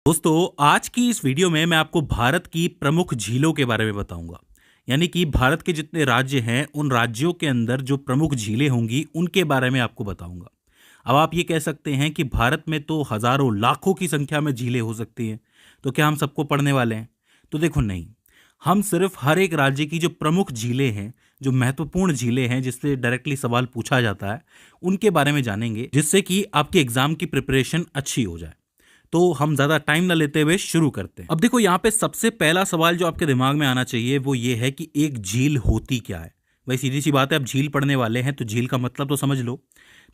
दोस्तों, आज की इस वीडियो में मैं आपको भारत की प्रमुख झीलों के बारे में बताऊंगा। यानी कि भारत के जितने राज्य हैं उन राज्यों के अंदर जो प्रमुख झीलें होंगी उनके बारे में आपको बताऊंगा। अब आप ये कह सकते हैं कि भारत में तो हजारों लाखों की संख्या में झीलें हो सकती हैं, तो क्या हम सबको पढ़ने वाले हैं? तो देखो, नहीं। हम सिर्फ हर एक राज्य की जो प्रमुख झीलें हैं, जो महत्वपूर्ण झीलें हैं जिससे डायरेक्टली सवाल पूछा जाता है, उनके बारे में जानेंगे, जिससे कि आपके एग्जाम की प्रिपरेशन अच्छी हो जाए। तो हम ज्यादा टाइम ना लेते हुए शुरू करते हैं। अब देखो, यहाँ पे सबसे पहला सवाल जो आपके दिमाग में आना चाहिए वो ये है कि एक झील होती क्या है। भाई सीधी सी बात है, आप झील पढ़ने वाले हैं तो झील का मतलब तो समझ लो।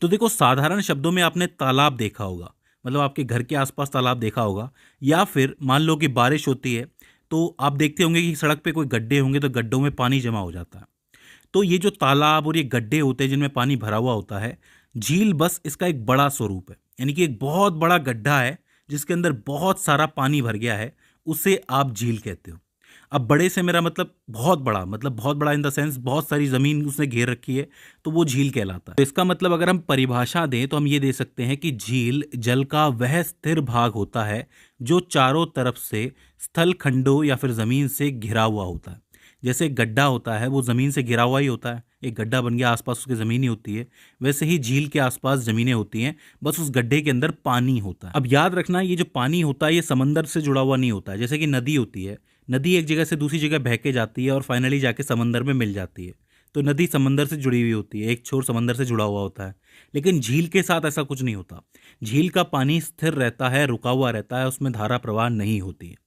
तो देखो, साधारण शब्दों में आपने तालाब देखा होगा, मतलब आपके घर के आसपास तालाब देखा होगा, या फिर मान लो कि बारिश होती है तो आप देखते होंगे कि सड़क पे कोई गड्ढे होंगे तो गड्ढों में पानी जमा हो जाता है। तो ये जो तालाब और ये गड्ढे होते हैं जिनमें पानी भरा हुआ होता है, झील बस इसका एक बड़ा स्वरूप है। यानी कि एक बहुत बड़ा गड्ढा है जिसके अंदर बहुत सारा पानी भर गया है, उसे आप झील कहते हो। अब बड़े से मेरा मतलब बहुत बड़ा, मतलब बहुत बड़ा इन द सेंस बहुत सारी जमीन उसने घेर रखी है, तो वो झील कहलाता है। तो इसका मतलब अगर हम परिभाषा दें तो हम ये दे सकते हैं कि झील जल का वह स्थिर भाग होता है जो चारों तरफ से स्थल खंडों या फिर जमीन से घिरा हुआ होता है। जैसे एक गड्ढा होता है वो जमीन से घिरा हुआ ही होता है, एक गड्ढा बन गया, आसपास उसकी जमीन ही होती है। वैसे ही झील के आसपास जमीनें होती हैं, बस उस गड्ढे के अंदर पानी होता है। अब याद रखना, ये जो पानी होता है ये समंदर से जुड़ा हुआ नहीं होता है। जैसे कि नदी होती है, नदी एक जगह से दूसरी जगह बह के जाती है और फाइनली जाके समंदर में मिल जाती है। तो नदी समंदर से जुड़ी हुई होती है, एक छोर समंदर से जुड़ा हुआ होता है। लेकिन झील के साथ ऐसा कुछ नहीं होता। झील का पानी स्थिर रहता है, रुका हुआ रहता है, उसमें धारा प्रवाह नहीं होती है।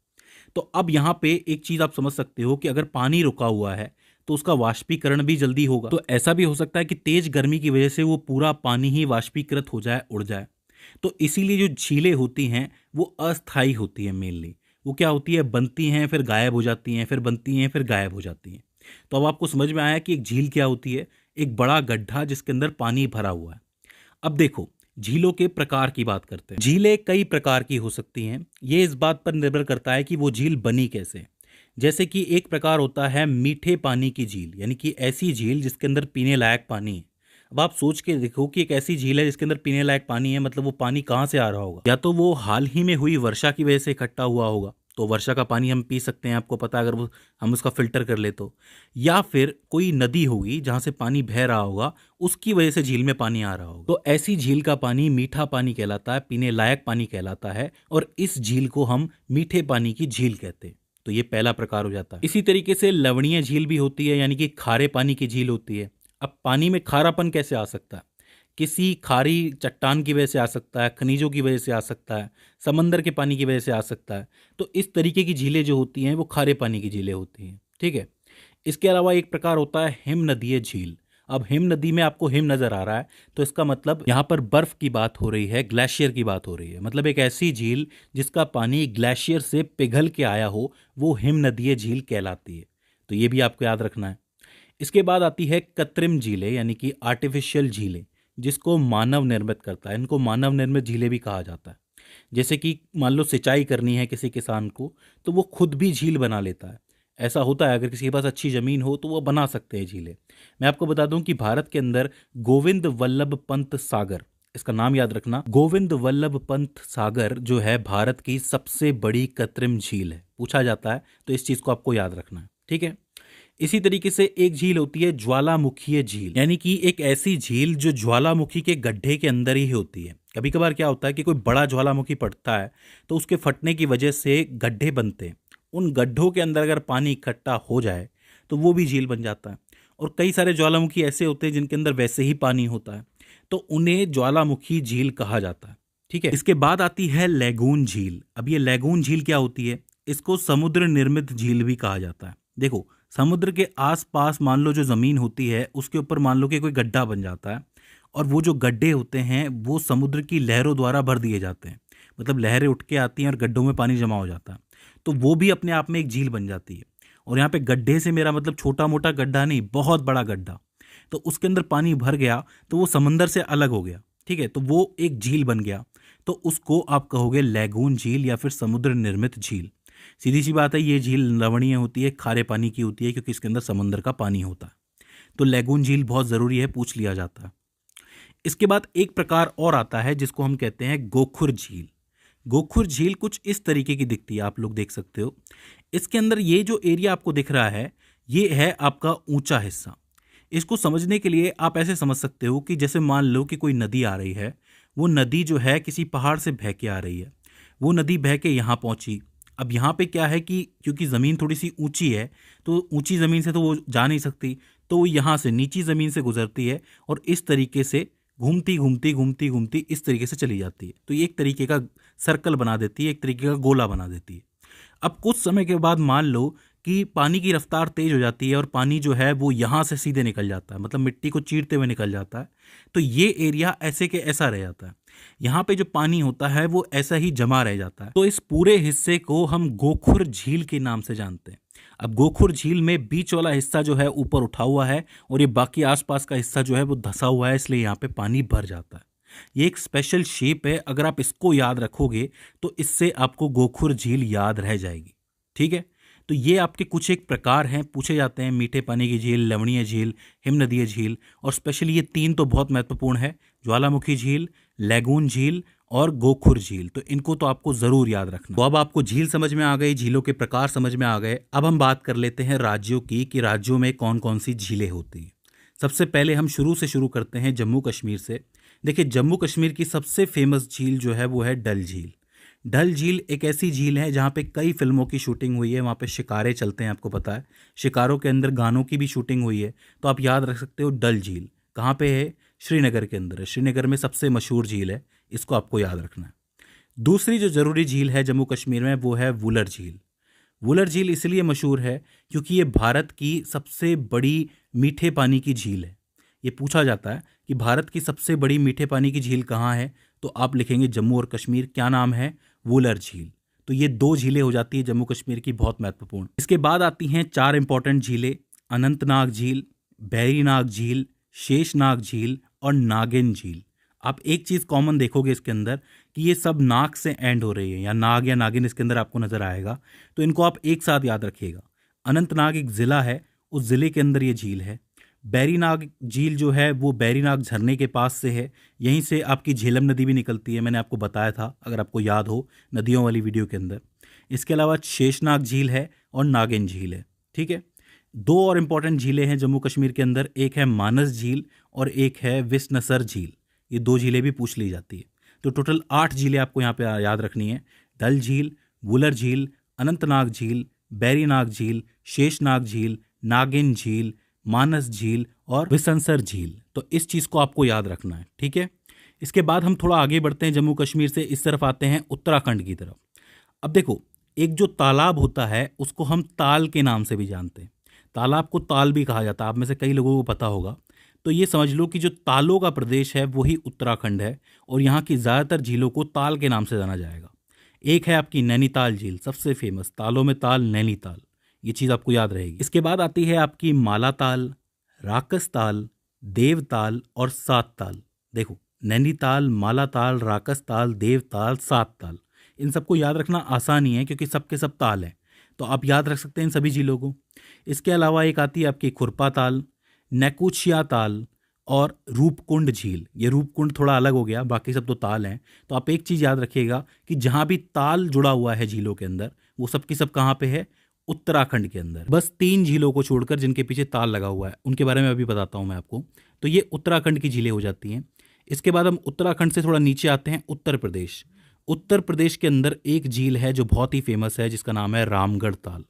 तो अब यहाँ पे एक चीज आप समझ सकते हो कि अगर पानी रुका हुआ है तो उसका वाष्पीकरण भी जल्दी होगा। तो ऐसा भी हो सकता है कि तेज गर्मी की वजह से वो पूरा पानी ही वाष्पीकृत हो जाए, उड़ जाए। तो इसीलिए जो झीलें होती हैं वो अस्थायी होती है। मेनली वो क्या होती है, बनती हैं फिर गायब हो जाती हैं, फिर बनती हैं फिर गायब हो जाती हैं। तो अब आपको समझ में आया कि एक झील क्या होती है, एक बड़ा गड्ढा जिसके अंदर पानी भरा हुआ है। अब देखो, झीलों के प्रकार की बात करते हैं। झीलें कई प्रकार की हो सकती हैं, ये इस बात पर निर्भर करता है कि वो झील बनी कैसे। जैसे कि एक प्रकार होता है मीठे पानी की झील, यानी कि ऐसी झील जिसके अंदर पीने लायक पानी है। अब आप सोच के देखो कि एक ऐसी झील है जिसके अंदर पीने लायक पानी है, मतलब वो पानी कहाँ से आ रहा होगा? या तो वो हाल ही में हुई वर्षा की वजह से इकट्ठा हुआ होगा, तो वर्षा का पानी हम पी सकते हैं, आपको पता है, अगर वो हम उसका फिल्टर कर ले तो। या फिर कोई नदी होगी जहां से पानी बह रहा होगा, उसकी वजह से झील में पानी आ रहा होगा। तो ऐसी झील का पानी मीठा पानी कहलाता है, पीने लायक पानी कहलाता है, और इस झील को हम मीठे पानी की झील कहते हैं। तो ये पहला प्रकार हो जाता है। इसी तरीके से लवणीय झील भी होती है, यानी कि खारे पानी की झील होती है। अब पानी में खारापन कैसे आ सकता है? किसी खारी चट्टान की वजह से आ सकता है, खनिजों की वजह से आ सकता है, समंदर के पानी की वजह से आ सकता है। तो इस तरीके की झीलें जो होती हैं वो खारे पानी की झीलें होती हैं। ठीक है। इसके अलावा एक प्रकार होता है हिम नदीय झील। अब हिम नदी में आपको हिम नजर आ रहा है, तो इसका मतलब यहाँ पर बर्फ की बात हो रही है, ग्लेशियर की बात हो रही है। मतलब एक ऐसी झील जिसका पानी ग्लेशियर से पिघल के आया हो, वो हिम नदीय झील कहलाती है। तो ये भी आपको याद रखना है। इसके बाद आती है कृत्रिम झीलें, यानी कि आर्टिफिशियल झीलें, जिसको मानव निर्मित करता है। इनको मानव निर्मित झीलें भी कहा जाता है। जैसे कि मान लो सिंचाई करनी है किसी किसान को, तो वो खुद भी झील बना लेता है। ऐसा होता है, अगर किसी के पास अच्छी ज़मीन हो तो वो बना सकते हैं झीलें। मैं आपको बता दूं कि भारत के अंदर गोविंद वल्लभ पंत सागर, इसका नाम याद रखना, गोविंद वल्लभ पंत सागर जो है भारत की सबसे बड़ी कृत्रिम झील है। पूछा जाता है तो इस चीज़ को आपको याद रखना है। ठीक है। इसी तरीके से एक झील होती है ज्वालामुखीय झील, यानी कि एक ऐसी झील जो ज्वालामुखी के गड्ढे के अंदर ही होती है। कभी कभार क्या होता है कि कोई बड़ा ज्वालामुखी फटता है तो उसके फटने की वजह से गड्ढे बनते हैं। उन गड्ढों के अंदर अगर पानी इकट्ठा हो जाए तो वो भी झील बन जाता है। और कई सारे ज्वालामुखी ऐसे होते हैं जिनके अंदर वैसे ही पानी होता है, तो उन्हें ज्वालामुखी झील कहा जाता है। ठीक है। इसके बाद आती है लैगून झील। अब ये लैगून झील क्या होती है? इसको समुद्र निर्मित झील भी कहा जाता है। देखो, समुद्र के आसपास मान लो जो जमीन होती है उसके ऊपर मान लो कि कोई गड्ढा बन जाता है, और वो जो गड्ढे होते हैं वो समुद्र की लहरों द्वारा भर दिए जाते हैं। मतलब लहरें उठ के आती हैं और गड्ढों में पानी जमा हो जाता है, तो वो भी अपने आप में एक झील बन जाती है। और यहाँ पे गड्ढे से मेरा मतलब छोटा मोटा गड्ढा नहीं, बहुत बड़ा गड्ढा। तो उसके अंदर पानी भर गया तो वो समंदर से अलग हो गया। ठीक है। तो वो एक झील बन गया, तो उसको आप कहोगे लैगून झील या फिर समुद्र निर्मित झील। सीधी सी बात है, ये झील लवणीय होती है, खारे पानी की होती है, क्योंकि इसके अंदर समंदर का पानी होता है। तो लैगून झील बहुत ज़रूरी है, पूछ लिया जाता है। इसके बाद एक प्रकार और आता है जिसको हम कहते हैं गोखुर झील। गोखुर झील कुछ इस तरीके की दिखती है, आप लोग देख सकते हो। इसके अंदर ये जो एरिया आपको दिख रहा है, ये है आपका ऊंचा हिस्सा। इसको समझने के लिए आप ऐसे समझ सकते हो कि जैसे मान लो कि कोई नदी आ रही है, वो नदी जो है किसी पहाड़ से बह के आ रही है, वो नदी बह के यहाँ पहुँची। अब यहाँ पे क्या है कि क्योंकि ज़मीन थोड़ी सी ऊंची है, तो ऊंची ज़मीन से तो वो जा नहीं सकती, तो वो यहाँ से नीची ज़मीन से गुजरती है और इस तरीके से घूमती घूमती घूमती घूमती इस तरीके से चली जाती है। तो ये एक तरीके का सर्कल बना देती है, एक तरीके का गोला बना देती है। अब कुछ समय के बाद मान लो कि पानी की रफ्तार तेज हो जाती है और पानी जो है वो यहाँ से सीधे निकल जाता है, मतलब मिट्टी को चीरते हुए निकल जाता है। तो ये एरिया ऐसे के ऐसा रह जाता है, यहाँ पे जो पानी होता है वो ऐसा ही जमा रह जाता है। तो इस पूरे हिस्से को हम गोखुर झील के नाम से जानते हैं। अब गोखुर झील में बीच वाला हिस्सा जो है ऊपर उठा हुआ है और ये बाकी आसपास का हिस्सा जो है वो धंसा हुआ है, इसलिए यहाँ पे पानी भर जाता है। ये एक स्पेशल शेप है, अगर आप इसको याद रखोगे तो इससे आपको गोखुर झील याद रह जाएगी। ठीक है, तो ये आपके कुछ एक प्रकार हैं, पूछे जाते हैं, मीठे पानी की झील, लवणीय झील, हिमनदीय झील, और स्पेशली ये तीन तो बहुत महत्वपूर्ण है, ज्वालामुखी झील, लैगून झील और गोखुर झील। तो इनको तो आपको ज़रूर याद रखना। तो अब आपको झील समझ में आ गई, झीलों के प्रकार समझ में आ गए। अब हम बात कर लेते हैं राज्यों की कि राज्यों में कौन कौन सी झीलें होती हैं। सबसे पहले हम शुरू करते हैं जम्मू कश्मीर से। देखिए, जम्मू कश्मीर की सबसे फेमस झील जो है वो है डल झील। डल झील एक ऐसी झील है जहाँ पे कई फिल्मों की शूटिंग हुई है, वहाँ पे शिकारे चलते हैं, आपको पता है, शिकारों के अंदर गानों की भी शूटिंग हुई है। तो आप याद रख सकते हो डल झील कहाँ पे है, श्रीनगर के अंदर है। श्रीनगर में सबसे मशहूर झील है, इसको आपको याद रखना है। दूसरी जो ज़रूरी झील है जम्मू कश्मीर में वो है वुलर झील। वुलर झील इसलिए मशहूर है क्योंकि ये भारत की सबसे बड़ी मीठे पानी की झील है। ये पूछा जाता है कि भारत की सबसे बड़ी मीठे पानी की झील कहाँ है, तो आप लिखेंगे जम्मू और कश्मीर, क्या नाम है, वुलर झील। तो ये दो झीलें हो जाती है जम्मू कश्मीर की, बहुत महत्वपूर्ण। इसके बाद आती हैं चार इंपॉर्टेंट झीलें, अनंतनाग झील, बैरीनाग झील, शेषनाग झील और नागिन झील। आप एक चीज़ कॉमन देखोगे इसके अंदर कि ये सब नाग से एंड हो रही है, या नाग या नागिन इसके अंदर आपको नजर आएगा, तो इनको आप एक साथ याद रखिएगा। अनंतनाग एक ज़िला है, उस ज़िले के अंदर ये झील है। बैरीनाग झील जो है वो बैरीनाग झरने के पास से है, यहीं से आपकी झेलम नदी भी निकलती है, मैंने आपको बताया था अगर आपको याद हो नदियों वाली वीडियो के अंदर। इसके अलावा शेषनाग झील है और नागिन झील है। ठीक है, दो और इम्पॉर्टेंट झीलें हैं जम्मू कश्मीर के अंदर, एक है मानस झील और एक है विसनसर झील। ये दो झीलें भी पूछ ली जाती है। तो टोटल 8 झीलें आपको यहाँ पे याद रखनी है। डल झील, वुलर झील, अनंतनाग झील, बैरीनाग झील, शेषनाग झील, नागिन झील, मानस झील और विसनसर झील। तो इस चीज़ को आपको याद रखना है। ठीक है, इसके बाद हम थोड़ा आगे बढ़ते हैं, जम्मू कश्मीर से इस तरफ आते हैं उत्तराखंड की तरफ। अब देखो, एक जो तालाब होता है उसको हम ताल के नाम से भी जानते हैं। तालाब को ताल भी कहा जाता है, आप में से कई लोगों को पता होगा। तो ये समझ लो कि जो तालों का प्रदेश है वही उत्तराखंड है और यहाँ की ज़्यादातर झीलों को ताल के नाम से जाना जाएगा। एक है आपकी नैनीताल झील, सबसे फेमस, तालों में ताल, नैनीताल, ये चीज़ आपको याद रहेगी। इसके बाद आती है आपकी मालाताल, राकसताल, देवताल और सातताल। देखो, नैनीताल, मालाताल, राकसताल, देवताल, सातताल, इन सबको याद रखना आसान ही है क्योंकि सबके सब ताल हैं, तो आप याद रख सकते हैं इन सभी झीलों को। इसके अलावा एक आती है आपकी खुरपा ताल, नेकुचिया ताल और रूपकुंड झील। ये रूपकुंड थोड़ा अलग हो गया, बाकी सब तो ताल हैं। तो आप एक चीज़ याद रखिएगा कि जहाँ भी ताल जुड़ा हुआ है झीलों के अंदर, वो सब की सब कहाँ पे है, उत्तराखंड के अंदर। बस 3 झीलों को छोड़कर जिनके पीछे ताल लगा हुआ है, उनके बारे में अभी बताता हूँ मैं आपको। तो ये उत्तराखंड की झीलें हो जाती हैं। इसके बाद हम उत्तराखंड से थोड़ा नीचे आते हैं, उत्तर प्रदेश। उत्तर प्रदेश के अंदर एक झील है जो बहुत ही फेमस है, जिसका नाम है रामगढ़ ताल।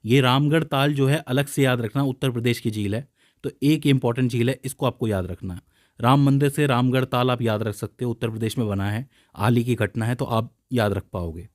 ये रामगढ़ ताल जो है अलग से याद रखना, उत्तर प्रदेश की झील है, तो एक इंपॉर्टेंट झील है, इसको आपको याद रखना है। राम मंदिर से रामगढ़ ताल आप याद रख सकते हो, उत्तर प्रदेश में बना है, हाल ही की घटना है, तो आप याद रख पाओगे।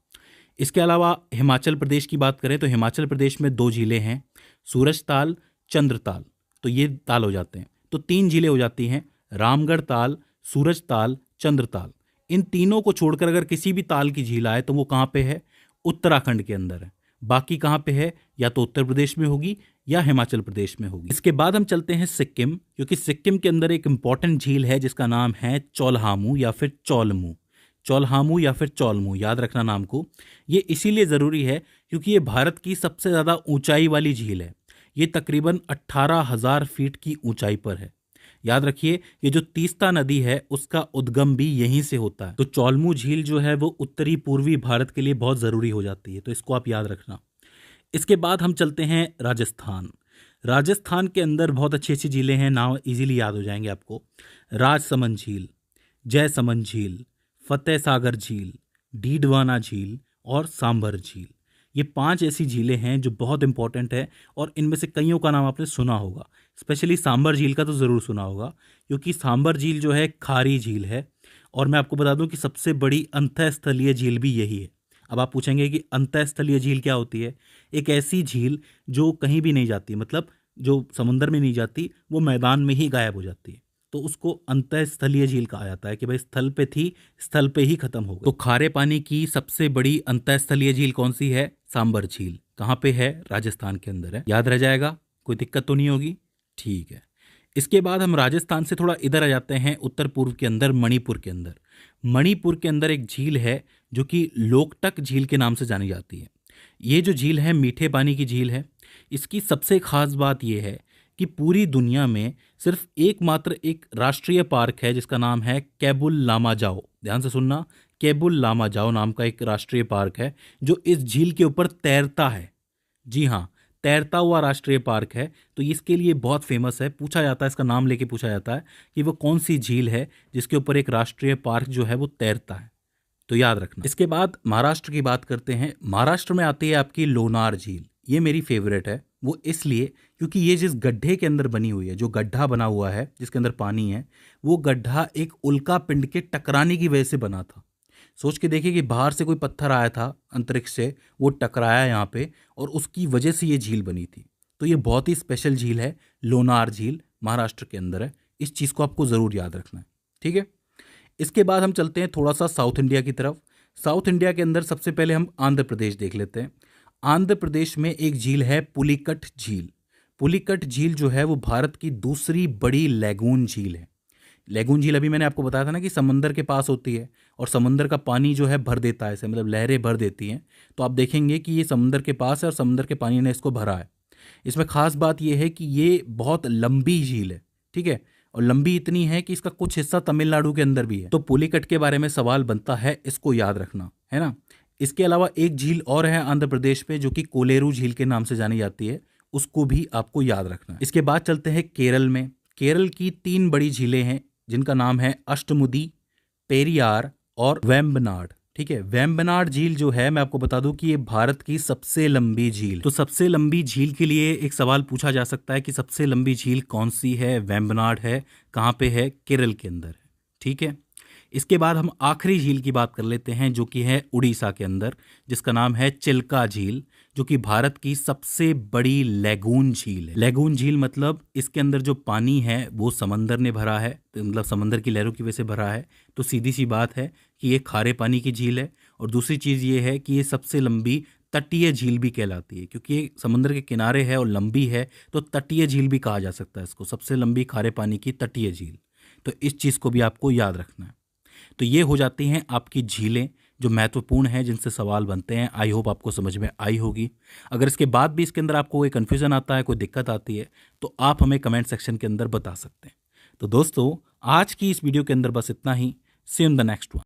इसके अलावा हिमाचल प्रदेश की बात करें तो हिमाचल प्रदेश में 2 झीलें हैं, सूरज ताल, चंद्र ताल। तो ये ताल हो जाते हैं, तो 3 झीलें हो जाती हैं, रामगढ़ ताल, सूरज ताल, चंद्र ताल। इन तीनों को छोड़कर अगर किसी भी ताल की झील आए तो वो कहाँ पे है, उत्तराखंड के अंदर है। बाकी कहाँ पे है, या तो उत्तर प्रदेश में होगी या हिमाचल प्रदेश में होगी। इसके बाद हम चलते हैं सिक्किम, क्योंकि सिक्किम के अंदर एक इंपॉर्टेंट झील है जिसका नाम है चौल्हामू या फिर चौलमू। चौल्हामू या फिर चौलमू, याद रखना नाम को। ये इसीलिए ज़रूरी है क्योंकि ये भारत की सबसे ज़्यादा ऊंचाई वाली झील है। ये तकरीबन 18,000 फीट की ऊंचाई पर है। याद रखिए, ये जो तीस्ता नदी है उसका उद्गम भी यहीं से होता है। तो चौलमू झील जो है वो उत्तरी पूर्वी भारत के लिए बहुत ज़रूरी हो जाती है, तो इसको आप याद रखना। इसके बाद हम चलते हैं राजस्थान। राजस्थान के अंदर बहुत अच्छी अच्छी झीलें हैं, नाम इजीली याद हो जाएंगे आपको। राजसमंद झील, जयसमंद झील, फतेह सागर झील, डीडवाना झील और सांभर झील। ये 5 ऐसी झीलें हैं जो बहुत इंपॉर्टेंट है और इनमें से कईयों का नाम आपने सुना होगा। स्पेशली सांभर झील का तो ज़रूर सुना होगा, क्योंकि सांभर झील जो है खारी झील है। और मैं आपको बता दूं कि सबसे बड़ी अंतःस्थलीय झील भी यही है। अब आप पूछेंगे कि अंतःस्थलीय झील क्या होती है? एक ऐसी झील जो कहीं भी नहीं जाती, मतलब जो समुद्र में नहीं जाती, वो मैदान में ही गायब हो जाती है, तो उसको अंतःस्थलीय झील कहा जाता है कि भाई स्थल पे थी, स्थल पे ही खत्म हो गई। तो खारे पानी की सबसे बड़ी अंतःस्थलीय झील कौन सी है? सांभर झील। कहाँ पे है? राजस्थान के अंदर है। याद रह जाएगा, कोई दिक्कत तो नहीं होगी? ठीक है। इसके बाद हम राजस्थान से थोड़ा इधर आ जाते हैं, उत्तर पूर्व के अंदर, मणिपुर के अंदर। मणिपुर के अंदर एक झील है जो कि लोकटक झील के नाम से जानी जाती है। ये जो झील है मीठे पानी की झील है। इसकी सबसे खास बात यह है कि पूरी दुनिया में सिर्फ एकमात्र एक राष्ट्रीय पार्क है जिसका नाम है केबुल लामाजाओ। ध्यान से सुनना, केबुल लामाजाओ नाम का एक राष्ट्रीय पार्क है जो इस झील के ऊपर तैरता है। जी हाँ, तैरता हुआ राष्ट्रीय पार्क है। तो इसके लिए बहुत फेमस है, पूछा जाता है, इसका नाम लेके पूछा जाता है कि वो कौन सी झील है जिसके ऊपर एक राष्ट्रीय पार्क जो है वो तैरता है। तो याद रखना। इसके बाद महाराष्ट्र की बात करते हैं। महाराष्ट्र में आती है आपकी लोनार झील। ये मेरी फेवरेट है, वो इसलिए क्योंकि ये जिस गड्ढे के अंदर बनी हुई है, जो गड्ढा बना हुआ है जिसके अंदर पानी है, वो गड्ढा एक उल्का पिंड के टकराने की वजह से बना था। सोच के देखिए कि बाहर से कोई पत्थर आया था अंतरिक्ष से, वो टकराया यहाँ पे और उसकी वजह से ये झील बनी थी। तो ये बहुत ही स्पेशल झील है, लोनार झील महाराष्ट्र के अंदर है। इस चीज़ को आपको ज़रूर याद रखना है, ठीक है। इसके बाद हम चलते हैं थोड़ा सा साउथ इंडिया की तरफ। साउथ इंडिया के अंदर सबसे पहले हम आंध्र प्रदेश देख लेते हैं। आंध्र प्रदेश में एक झील है पुलिकट झील। पुलिकट झील जो है वो भारत की दूसरी बड़ी लैगून झील है। लैगून झील अभी मैंने आपको बताया था ना कि समंदर के पास होती है और समंदर का पानी जो है भर देता है इसे, मतलब लहरें भर देती हैं। तो आप देखेंगे कि ये समंदर के पास है और समंदर के पानी ने इसको भरा है। इसमें खास बात यह है कि ये बहुत लंबी झील है, ठीक है, और लंबी इतनी है कि इसका कुछ हिस्सा तमिलनाडु के अंदर भी है। तो पुलिकट के बारे में सवाल बनता है, इसको याद रखना है ना। इसके अलावा एक झील और है आंध्र प्रदेश में जो कि कोलेरू झील के नाम से जानी जाती है, उसको भी आपको याद रखना है। इसके बाद चलते हैं केरल में। केरल की 3 बड़ी झीलें हैं जिनका नाम है अष्टमुदी, पेरियार और वेम्बनाड, ठीक है। वेम्बनाड झील जो है, मैं आपको बता दूं कि ये भारत की सबसे लंबी झील। तो सबसे लंबी झील के लिए एक सवाल पूछा जा सकता है कि सबसे लंबी झील कौन सी है? वेम्बनाड है। कहाँ पे है? केरल के अंदर है, ठीक है। इसके बाद हम आखिरी झील की बात कर लेते हैं जो कि है उड़ीसा के अंदर, जिसका नाम है चिल्का झील, जो कि भारत की सबसे बड़ी लैगून झील है। लैगून झील मतलब इसके अंदर जो पानी है वो समंदर ने भरा है, तो मतलब समंदर की लहरों की वजह से भरा है। तो सीधी सी बात है कि ये खारे पानी की झील है। और दूसरी चीज़ ये है कि ये सबसे लंबी तटीय झील भी कहलाती है, क्योंकि ये समुद्र के किनारे है और लंबी है, तो तटीय झील भी कहा जा सकता है इसको, सबसे लंबी खारे पानी की तटीय झील। तो इस चीज़ को भी आपको याद रखना है। तो ये हो जाती हैं आपकी झीलें जो महत्वपूर्ण हैं, जिनसे सवाल बनते हैं। आई होप आपको समझ में आई होगी। अगर इसके बाद भी इसके अंदर आपको कोई कन्फ्यूज़न आता है, कोई दिक्कत आती है, तो आप हमें कमेंट सेक्शन के अंदर बता सकते हैं। तो दोस्तों, आज की इस वीडियो के अंदर बस इतना ही। See you in the next one.